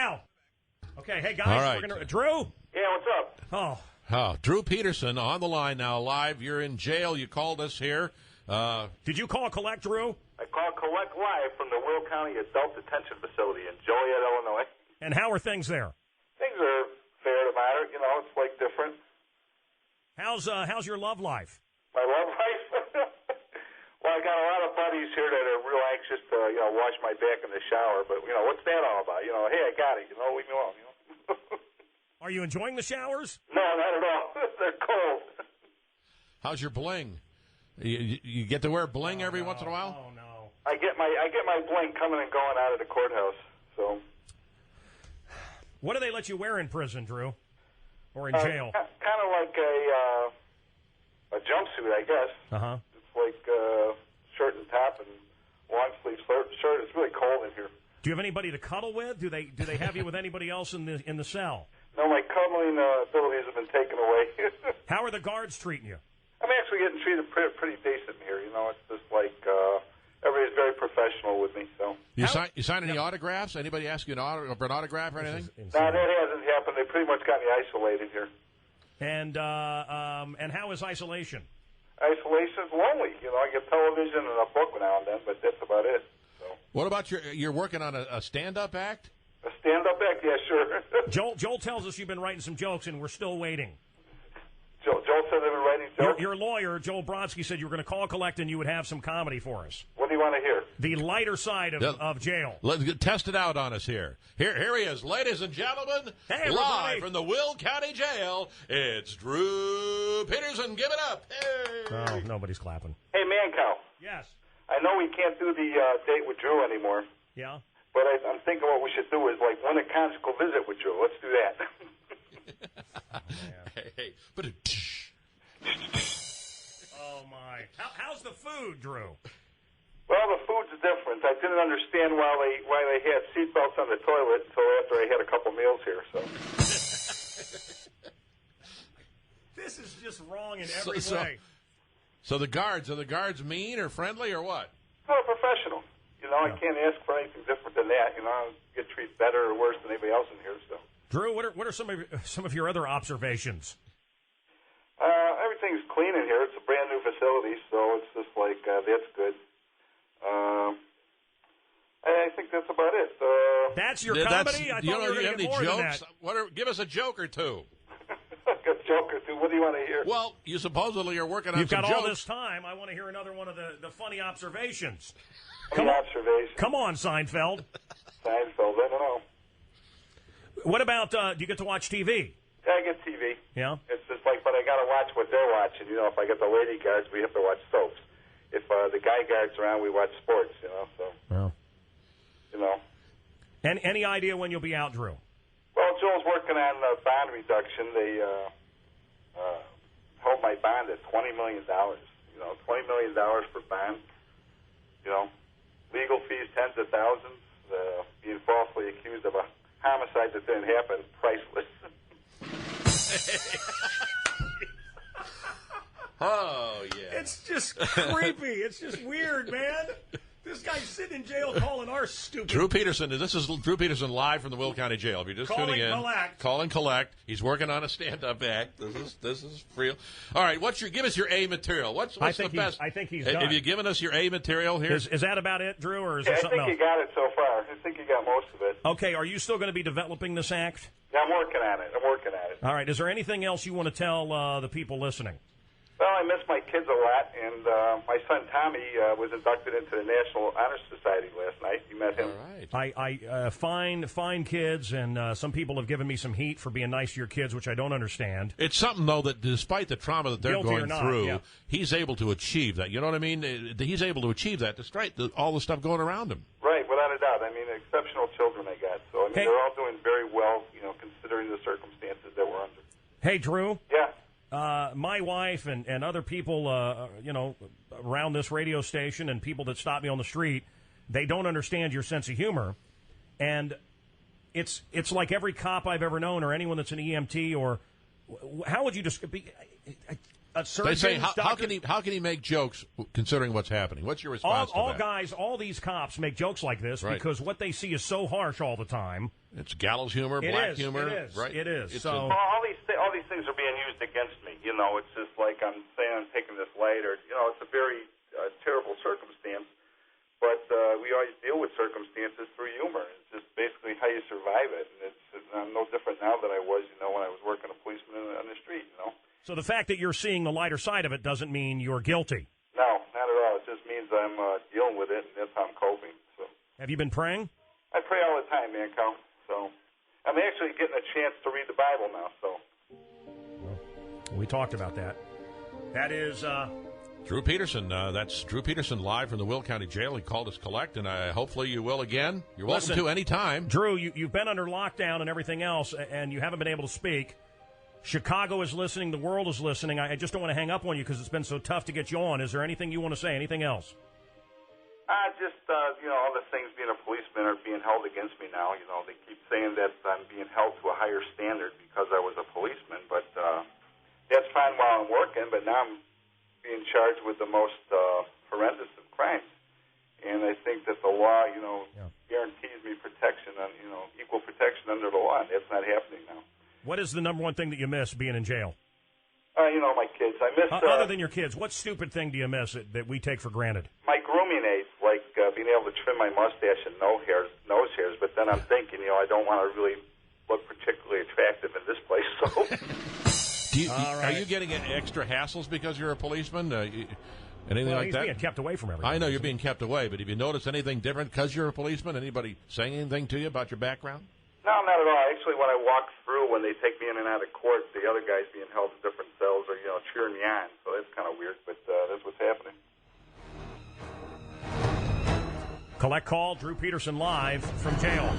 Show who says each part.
Speaker 1: Now. Okay, hey guys,
Speaker 2: All right.
Speaker 1: we're gonna Drew.
Speaker 3: Yeah, what's up?
Speaker 1: Oh,
Speaker 2: Drew Peterson on the line now, live. You're in jail. You called us here.
Speaker 1: did you call collect, Drew?
Speaker 3: I call collect live from the Will County Adult Detention Facility in Joliet, Illinois.
Speaker 1: And how are things there?
Speaker 3: Things are fair to matter. You know, it's like different.
Speaker 1: How's your love life?
Speaker 3: My love life? Well, I got a lot of buddies here that are real anxious to, wash my back in the shower. But, what's that all about? Hey, I got it. Leave me alone,
Speaker 1: Are you enjoying the showers?
Speaker 3: No, not at all. They're cold.
Speaker 2: How's your bling? You get to wear bling every once in a while?
Speaker 1: Oh no.
Speaker 3: I get my bling coming and going out of the courthouse. So.
Speaker 1: What do they let you wear in prison, Drew? Or in jail?
Speaker 3: Kind of like a jumpsuit, I guess.
Speaker 1: Uh-huh.
Speaker 3: It's like shirt and top and long sleeve shirt. It's really cold in here.
Speaker 1: Do you have anybody to cuddle with? Do they have you with anybody else in the cell?
Speaker 3: No, my cuddling abilities have been taken away.
Speaker 1: How are the guards treating you?
Speaker 3: I'm actually getting treated pretty decent here. It's just like everybody's very professional with me. So
Speaker 2: You sign any autographs? Anybody ask you for an autograph or anything?
Speaker 3: no, that hasn't happened. They pretty much got me isolated here.
Speaker 1: And how is isolation?
Speaker 3: Isolation's lonely. I get television and a book now and then, but that's about it. So.
Speaker 2: What about you're working on a stand-up act?
Speaker 3: A stand-up act? Yeah, sure.
Speaker 1: Joel tells us you've been writing some jokes, and we're still waiting.
Speaker 3: Joel said they've been writing jokes?
Speaker 1: Your lawyer, Joel Brodsky, said you were going to call collect and you would have some comedy for us.
Speaker 3: What do you want to hear?
Speaker 1: The lighter side of jail.
Speaker 2: Let's test it out on us here. Here he is, ladies and gentlemen.
Speaker 1: Hey,
Speaker 2: live from the Will County Jail, it's Drew Peterson. Give it up. Hey.
Speaker 1: Oh, nobody's clapping.
Speaker 3: Hey, Mancow.
Speaker 1: Yes.
Speaker 3: I know we can't do the date with Drew anymore.
Speaker 1: Yeah?
Speaker 3: But I'm thinking what we should do is, win a conjugal visit with Drew. Let's do that.
Speaker 2: Hey.
Speaker 1: Oh, my. How's the food, Drew?
Speaker 3: Well, the food's different. I didn't understand why they had seatbelts on the toilet until after I had a couple meals here. So
Speaker 1: This is just wrong in every way.
Speaker 2: So are the guards mean or friendly or what?
Speaker 3: well, professional. I can't ask for anything different than that. I get treated better or worse than anybody else in here. So,
Speaker 1: Drew, what are some of your other observations?
Speaker 3: Everything's clean in here. It's a brand new facility, so it's just like that's good. I think that's about it.
Speaker 1: That's your comedy? I thought we were going to get more
Speaker 2: jokes?
Speaker 1: than that.
Speaker 2: Give us a joke or two.
Speaker 3: A joke or two. What do you want to hear?
Speaker 2: Well, you supposedly are working on
Speaker 1: You've
Speaker 2: some
Speaker 1: got
Speaker 2: jokes.
Speaker 1: all this time. I want to hear another one of the funny observations.
Speaker 3: Observation.
Speaker 1: Come on, Seinfeld.
Speaker 3: I don't know.
Speaker 1: What about, do you get to watch TV?
Speaker 3: Yeah, I get TV.
Speaker 1: Yeah?
Speaker 3: It's just like, but I got to watch what they're watching. If I get the lady guards, we have to watch soaps. If the guy guards around, we watch sports, so.
Speaker 1: Well.
Speaker 3: You know.
Speaker 1: Any idea when you'll be out, Drew?
Speaker 3: Well, Joel's working on bond reduction. They held my bond at $20 million. $20 million for bond. Legal fees, tens of thousands. Being falsely accused of a homicide that didn't happen, priceless.
Speaker 2: Oh, yeah.
Speaker 1: It's just creepy. It's just weird, man. This guy's sitting in jail calling our stupid...
Speaker 2: Drew Peterson. This is Drew Peterson live from the Will County Jail. If you're just tuning in, call and collect. He's working on a stand-up act. This is real. All right, give us your A material. What's the best?
Speaker 1: I think he's done.
Speaker 2: Have you given us your A material here?
Speaker 1: Is that about it, Drew, or is there something else?
Speaker 3: I think you got it so far. I think you got most of it.
Speaker 1: Okay, are you still going to be developing this act?
Speaker 3: Yeah, I'm working on it.
Speaker 1: All right, is there anything else you want to tell the people listening?
Speaker 3: Well, I miss my kids a lot, and my son Tommy was inducted into the National Honor Society last night. You met him.
Speaker 2: All
Speaker 1: right. Fine kids, and some people have given me some heat for being nice to your kids, which I don't understand.
Speaker 2: It's something, though, that despite the trauma that they're going through,
Speaker 1: yeah.
Speaker 2: He's able to achieve that. You know what I mean? He's able to achieve that despite all the stuff going around him.
Speaker 3: Right, without a doubt. I mean, exceptional children I got. So, they're all doing very well, considering the circumstances that we're under.
Speaker 1: Hey, Drew?
Speaker 3: Yeah?
Speaker 1: My wife and other people, around this radio station and people that stop me on the street, they don't understand your sense of humor. And it's like every cop I've ever known or anyone that's an EMT or how would you describe?
Speaker 2: They say, how can he make jokes considering what's happening? What's your response to that?
Speaker 1: Guys, all these cops make jokes like this because what they see is so harsh all the time.
Speaker 2: It's gallows humor, black humor.
Speaker 1: It is.
Speaker 2: Right?
Speaker 1: It is.
Speaker 3: All these things are being used against me. You know, it's just like I'm saying I'm taking this light, or it's a very terrible circumstance. But we always deal with circumstances through humor. It's just basically how you survive it. And I'm no different now than I was, when I was working a policeman on the street.
Speaker 1: So the fact that you're seeing the lighter side of it doesn't mean you're guilty.
Speaker 3: No, not at all. It just means I'm dealing with it, and that's how I'm coping. So.
Speaker 1: Have you been praying?
Speaker 3: I pray all the time, Mancow. So I'm actually getting a chance to read the Bible now. So
Speaker 1: we talked about that. That is
Speaker 2: Drew Peterson. That's Drew Peterson live from the Will County Jail. He called us collect, and hopefully you will again. You're welcome to any time.
Speaker 1: Drew, you've been under lockdown and everything else, and you haven't been able to speak. Chicago is listening. The world is listening. I just don't want to hang up on you because it's been so tough to get you on. Is there anything you want to say? Anything else?
Speaker 3: All the things being a policeman are being held against me now. They keep saying that I'm being held to a higher standard because I was a policeman, but that's fine while I'm working, but now I'm being charged with the most horrendous of crimes. And I think that the law, guarantees me protection, equal protection under the law, and that's not happening now.
Speaker 1: What is the number one thing that you miss being in jail?
Speaker 3: My kids. I miss...
Speaker 1: other than your kids, what stupid thing do you miss that we take for granted?
Speaker 3: My grooming aids, like being able to trim my mustache and nose hairs, but then I'm thinking, I don't want to really look particularly attractive in this place, so...
Speaker 2: Are you getting extra hassles because you're a policeman? Anything like
Speaker 1: he's
Speaker 2: that?
Speaker 1: being kept away from everything.
Speaker 2: I know you're being kept away, but have you noticed anything different because you're a policeman? Anybody saying anything to you about your background?
Speaker 3: No, not at all. Actually, when I walk through, when they take me in and out of court, the other guys being held in different cells are, cheering me on. So that's kind of weird, but that's what's happening.
Speaker 1: Collect call, Drew Peterson live from jail.